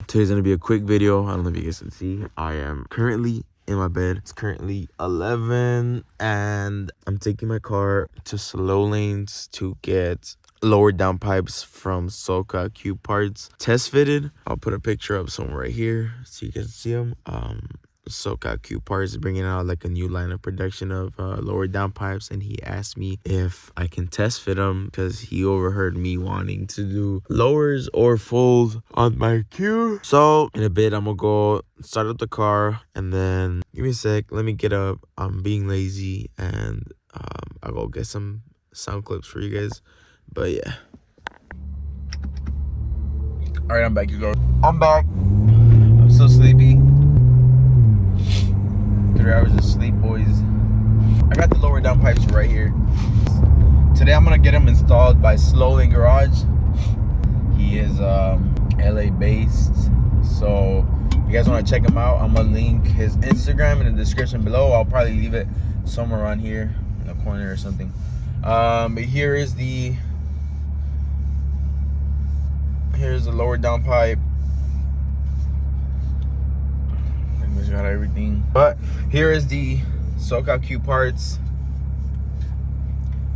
Today's gonna be a quick video. I don't know if you guys can see. I am currently in my bed. It's currently 11 and I'm taking my car to Slow Lanes to get lower downpipes from SoCalQParts test fitted. I'll put a picture up somewhere right here so you can see them. SoCalQParts is bringing out like a new line of production of lower downpipes, and he asked me if I can test fit them because he overheard me wanting to do lowers or fulls on my Q. So in a bit I'm gonna go start up the car, and then give me a sec, let me get up. I'm being lazy, and I'll go get some sound clips for you guys. But yeah, all right, I'm back. You go. I'm back. I'm so sleepy. 3 hours of sleep, boys. I got the lower downpipes right here. Today I'm gonna get them installed by Slow Lane Garage. He is LA based, so if you guys want to check him out, I'm gonna link his Instagram in the description below. I'll probably leave it somewhere around here in the corner or something. But here's the lower downpipe. Got everything, but here is the SoCalQParts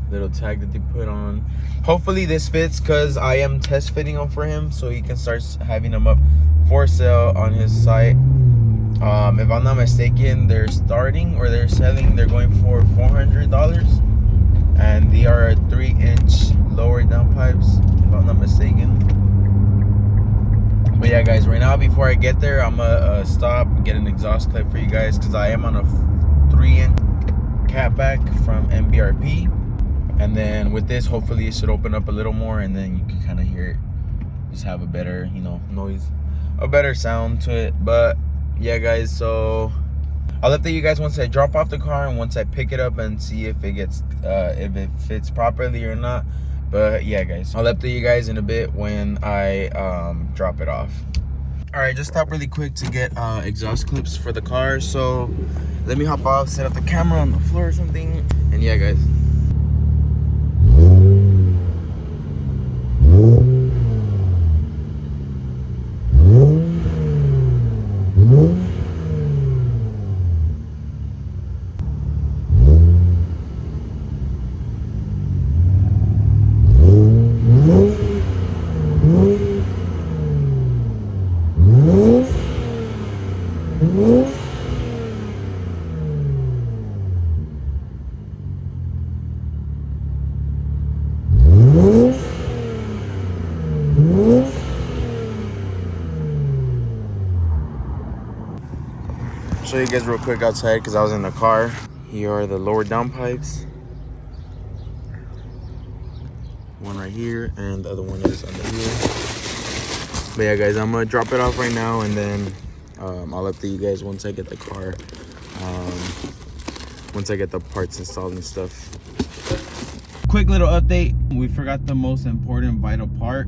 little tag that they put on. Hopefully this fits, because I am test fitting them for him so he can start having them up for sale on his site. If I'm not mistaken, they're selling, they're going for $400, and they are 3-inch lower downpipes, if I'm not mistaken. But yeah, guys, right now before I get there, I'm gonna stop and get an exhaust clip for you guys, because I am on a 3-inch catback from MBRP, and then with this, hopefully it should open up a little more, and then you can kind of hear it, just have a better, noise, a better sound to it. But yeah, guys, so I'll update you guys once I drop off the car and once I pick it up and see if it gets if it fits properly or not. But yeah, guys, I'll update you guys in a bit when I drop it off. All right, just stop really quick to get exhaust clips for the car. So let me hop off, set up the camera on the floor or something, and yeah, guys. Show you guys real quick outside because I was in the car. Here are the lower downpipes. One right here, and the other one is under here. But yeah, guys, I'm gonna drop it off right now, and then I'll update you guys once I get the car, once I get the parts installed and stuff. Quick little update: we forgot the most important vital part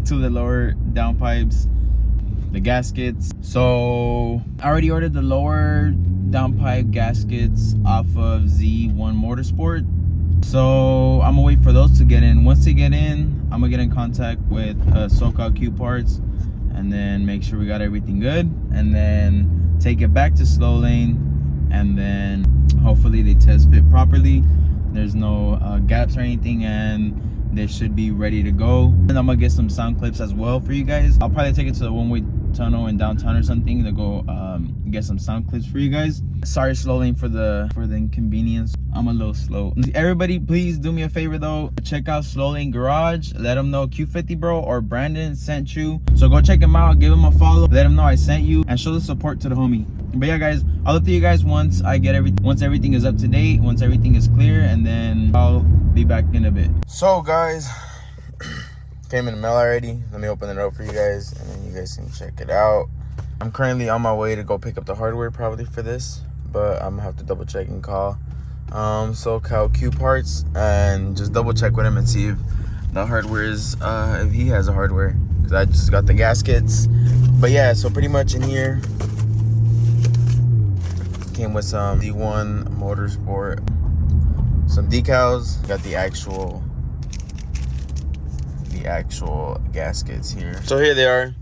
to the lower downpipes, the gaskets. So I already ordered the lower downpipe gaskets off of Z1 Motorsport, so I'm gonna wait for those to get in. Once they get in, I'm gonna get in contact with SoCalQParts and then make sure we got everything good, and then take it back to Slow Lane, and then hopefully they test fit properly, there's no gaps or anything, and they should be ready to go. And I'm gonna get some sound clips as well for you guys. I'll probably take it to the one-way tunnel in downtown or something to go get some sound clips for you guys. Sorry, Slow Lane, for the inconvenience. I'm a little slow. Everybody, please do me a favor though, check out Slow Lane Garage. Let them know Q50 bro or Brandon sent you, so go check him out, give him a follow, let him know I sent you, and show the support to the homie. But yeah, guys, I'll update you guys once I get once everything is up to date, once everything is clear, and then I'll be back in a bit. So guys, came in the mail already. Let me open it up for you guys, and then you guys can check it out. I'm currently on my way to go pick up the hardware probably for this, but I'm gonna have to double check and call SoCalQParts and just double check with him and see if the hardware is if he has a hardware, because I just got the gaskets. But yeah, so pretty much in here came with some Z1 Motorsport, some decals, got the actual gaskets here. So here they are.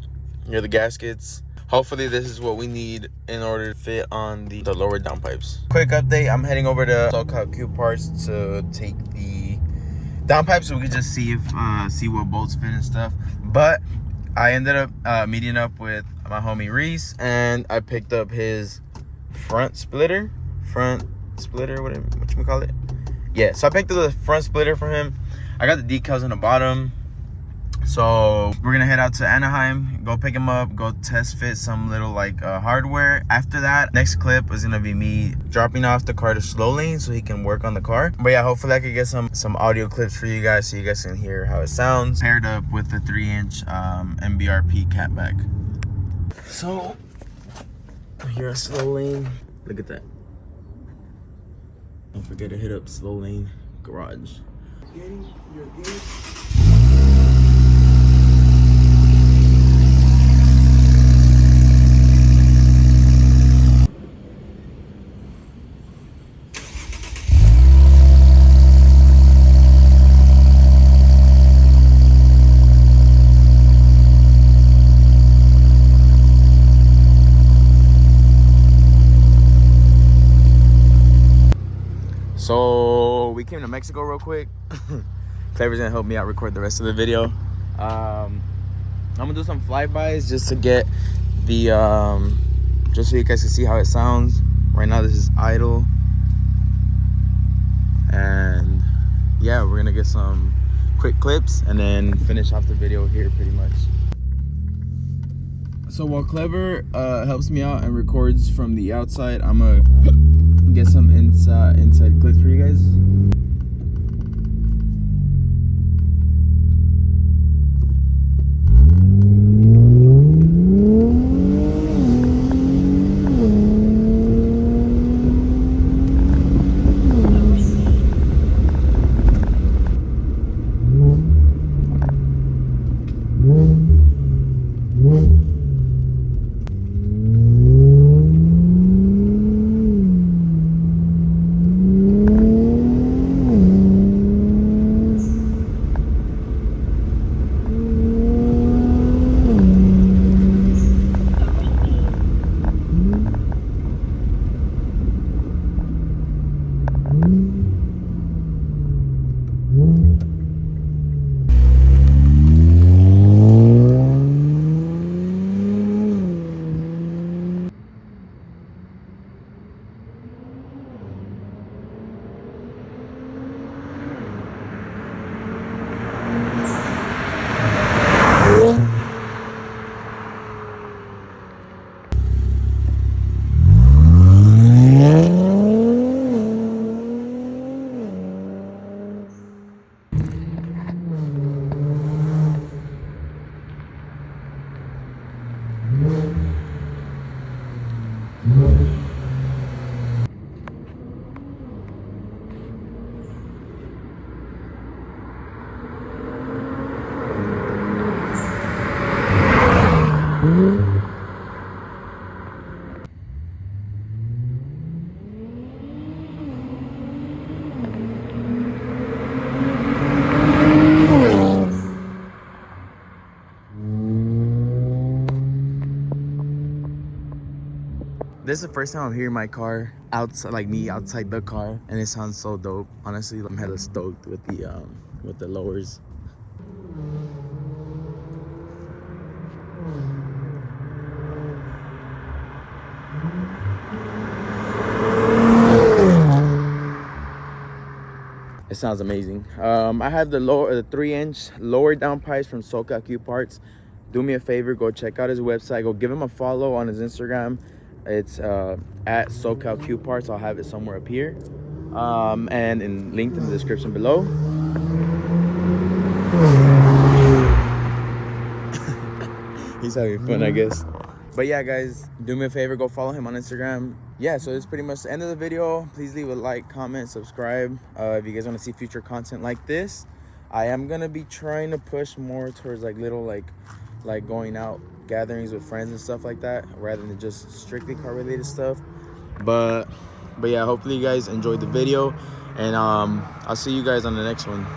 Here are the gaskets. Hopefully this is what we need in order to fit on the lower downpipes. Quick update, I'm heading over to SoCalQParts to take the downpipes so we can just see if see what bolts fit and stuff. But I ended up meeting up with my homie Reese, and I picked up his front splitter, whatever what you call it. Yeah, so I picked up the front splitter for him. I got the decals on the bottom. So we're gonna head out to Anaheim, go pick him up, go test fit some little like hardware. After that, next clip is gonna be me dropping off the car to Slow Lane so he can work on the car. But yeah, hopefully I could get some audio clips for you guys so you guys can hear how it sounds, paired up with the 3-inch MBRP catback. So here at Slow Lane, look at that. Don't forget to hit up Slow Lane Garage. You're good. So we came to Mexico real quick. Clever's gonna help me out record the rest of the video. I'm gonna do some flybys just to get the just so you guys can see how it sounds. Right now this is idle, and yeah, we're gonna get some quick clips and then finish off the video here pretty much. So while Clever helps me out and records from the outside, I'm gonna get some inside clips for you guys. This is the first time I'm hearing my car outside, like me outside the car, and it sounds so dope. Honestly, I'm hella stoked with the lowers. It sounds amazing. I have the 3-inch lower downpipes from SoCalQParts. Do me a favor, go check out his website. Go give him a follow on his Instagram. It's at SoCalQParts. I'll have it somewhere up here, and linked in the description below. He's having fun, I guess. But yeah, guys, do me a favor, go follow him on Instagram. Yeah, so it's pretty much the end of the video. Please leave a like, comment, subscribe if you guys want to see future content like this. I am gonna be trying to push more towards like little like going out gatherings with friends and stuff like that, rather than just strictly car related stuff. But yeah, hopefully you guys enjoyed the video, and I'll see you guys on the next one.